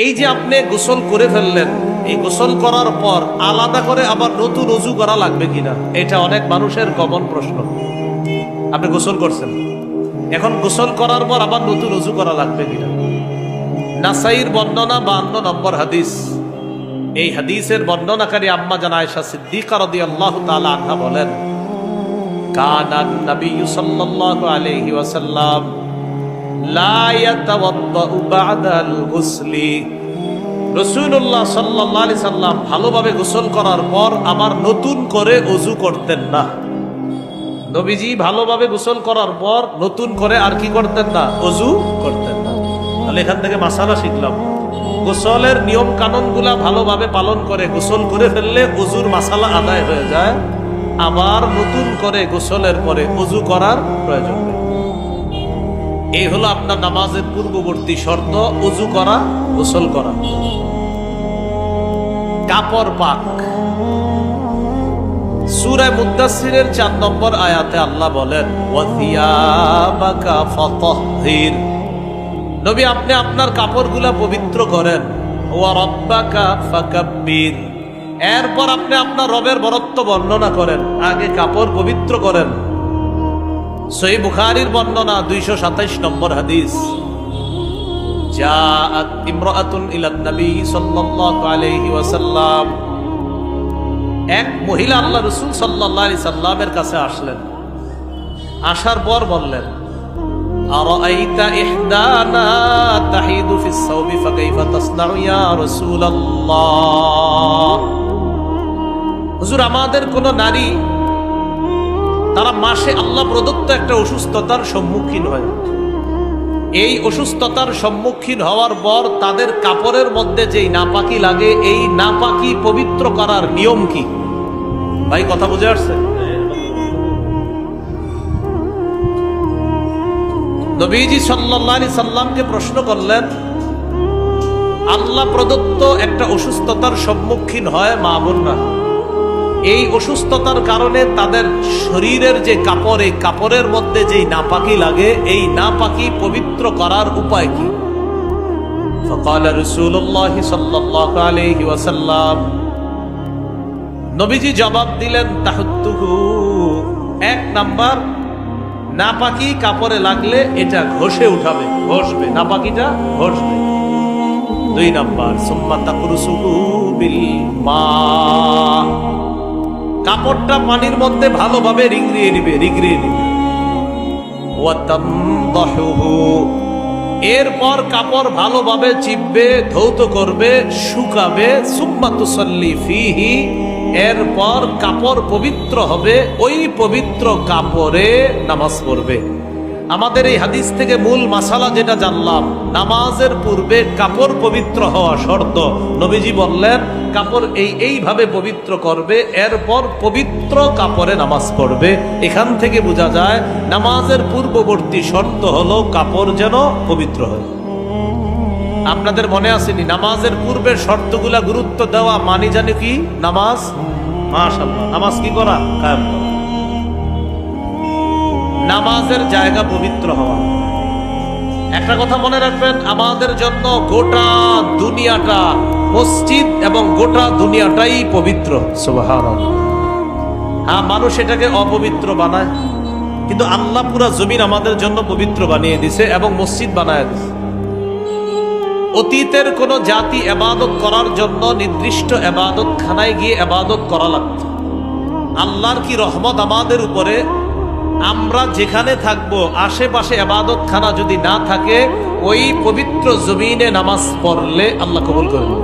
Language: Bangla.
এই যে আপনি গোসল করে ফেললেন, এই গোসল করার পর আলাদা করে আবার নতুন ওযু করা লাগবে কিনা, এটা অনেক মানুষের কমন প্রশ্ন। আপনি গোসল করছেন, এখন গোসল করার পর আবার নতুন ওযু করা লাগবে কিনা। নাসাইর বর্ণনা 52 নম্বর হাদিস। এই হাদিসের বর্ণনাকারী আম্মা জান আয়েশা সিদ্দিকা রাদিয়াল্লাহু তাআলা আনহা বলেন, কানান নবী সাল্লাল্লাহু আলাইহি ওয়াসাল্লাম লা ইয়াতাওয়াদ্দাউ বা'দাল গুসলি। রাসূলুল্লাহ সাল্লাল্লাহু আলাইহি সাল্লাম ভালোভাবে গোসল করার পর আবার নতুন করে ওযু করতেন না। নবীজি ভালোভাবে গোসল করার পর নতুন করে আর কি করতেন না, ওযু করতেন না। তাহলে এখান থেকে মাসালা শিখলাম, গোসলের নিয়ম কানুনগুলা ভালোভাবে পালন করে গোসল করে ফেললে ওযুর মাসালা আদায় হয়ে যায়, আবার নতুন করে গোসলের পরে ওযু করার প্রয়োজন নেই। এই হলো আপনার নামাজের পূর্ববর্তী শর্ত, ওযু করা, গোসল করা। কাপড় পাক। সূরা মুদ্দাসসিরের 4 নম্বর আয়াতে আল্লাহ বলেন, ওয়াথিয়াবাকা ফাতাহহির। নবী আপনি আপনার কাপড়গুলা পবিত্র করেন, ওয়া রাব্বাকা ফাকাব্বির। এরপর আপনি আপনার রবের বরত্ব বর্ণনা করেন, আগে কাপড় পবিত্র করেন। সহিহ বুখারীর বর্ণনা 227 নম্বর হাদিস। জাআত ইমরাআতুন ইলান নবী সাল্লাল্লাহু আলাইহি ওয়াসাল্লাম। এক মহিলা আল্লাহ রাসূল সাল্লাল্লাহু আলাইহি সাল্লামের কাছে আসলেন। আসার পর বললেন, আরাআইতা ইহদানা তাহিদু ফিস সাওবি ফাকাইফা তাসনাউ ইয়া রাসূলুল্লাহ। হুজুর, আমাদের কোন নারী তারা মাসে আল্লাহ প্রদত্ত একটা অসুস্থতার সম্মুখীন হয়, এই অসুস্থতার সম্মুখীন হওয়ার পর তাদের কাপড়ের মধ্যে যেই নাপাকি লাগে, এই নাপাকি পবিত্র করার নিয়ম কি? ভাই কথা বুঝে আসছে? নবীজি সাল্লাল্লাহু আলাইহি সাল্লামকে প্রশ্ন করলেন, আল্লাহ প্রদত্ত একটা অসুস্থতার সম্মুখীন হয় মা বোনরা, এই অসুস্থতার কারণে তাদের শরীরের যে কাপড়, এই কাপড়ের মধ্যে যেই নাপাকি লাগে, এই নাপাকি পবিত্র করার উপায় কি? فقال رسول الله صلى الله عليه وسلم, নবীজি জবাব দিলেন, তাহুত্তুহু, 1 নাম্বার, নাপাকি কাপড়ে লাগলে এটা ঘষে উঠাবে, ঘষবে, নাপাকিটা ঘষবে। 2 নাম্বার, সুম্মা তাকরুসুহু বিল মা, কাপড়টা পানির মধ্যে ভালোভাবে রিংড়িয়ে নিবে, এরপর কাপড় ভালোভাবে চিপবে, ধৌত করবে, শুকাবে, সুম্মা তুসাল্লি ফিহি, এরপর কাপড় পবিত্র হবে, ওই পবিত্র কাপড়ে নামাজ পড়বে। আমাদের এই হাদিস থেকে মূল মাসালা যেটা জানলাম, নামাজের পূর্বে কাপড় পবিত্র হওয়া শর্ত। নবীজি বললেন কাপড় এইভাবে পবিত্র করবে, এরপর পবিত্র কাপড়ে নামাজ পড়বে। এখান থেকে বোঝা যায় নামাজের পূর্ববর্তী শর্ত হলো কাপড় যেন পবিত্র হয়। আপনাদের মনে আসেনি নামাজের পূর্বের শর্তগুলা গুরুত্ব দেওয়া মানি জানি কি? নামাজ, মাশাআল্লাহ, নামাজ কি করা? কায়েম করা। নামাজের জায়গা পবিত্র হওয়া। একটা কথা মনে রাখবেন, আমাদের জন্য গোটা দুনিয়াটা, মসজিদ এবং গোটা দুনিয়াটাই পবিত্র। সুবহানাল্লাহ। হ্যাঁ, মানুষ এটাকে অপবিত্র বানায়, কিন্তু আল্লাহ পুরা জমিন আমাদের জন্য পবিত্র বানিয়ে দিছে এবং মসজিদ বানায় দিছে। অতীতের কোন জাতি ইবাদত করার জন্য নির্দিষ্ট ইবাদত খানায় গিয়ে ইবাদত করা লাগতো। আল্লাহর কি রহমত আমাদের উপরে, আমরা যেখানে থাকবো আশেপাশে ইবাদত খানা যদি না থাকে, ওই পবিত্র জমিনে নামাজ পড়লে আল্লাহ কবুল করবেন।